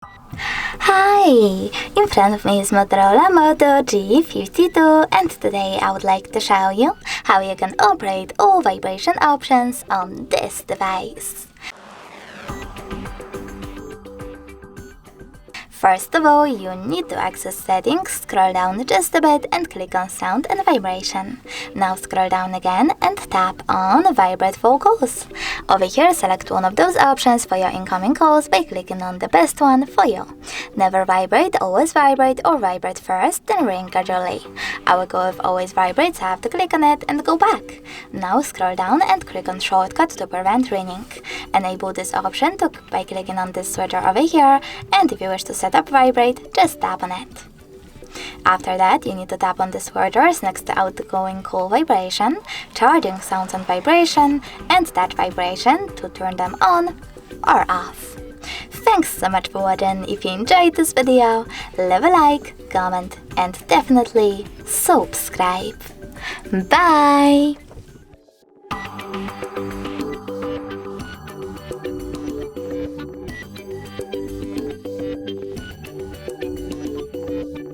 Hi! In front of me is Motorola Moto G52, and today I would like to show you how you can operate all vibration options on this device. First of all, you need to access Settings, scroll down just a bit and click on Sound and Vibration. Now scroll down again and tap on Vibrate for Calls. Over here, select one of those options for your incoming calls by clicking on the best one for you. Never vibrate, always vibrate, or vibrate first, then ring gradually. I will go with always vibrate, so I have to click on it and go back. Now scroll down and click on Shortcut to prevent ringing. Enable this option by clicking on this switcher over here, and if you wish to set up vibrate, just tap on it. After that, you need to tap on the switchers next to outgoing call vibration, charging sounds and vibration, and that vibration to turn them on or off. Thanks so much for watching. If you enjoyed this video, leave a like, comment, and definitely subscribe. Bye!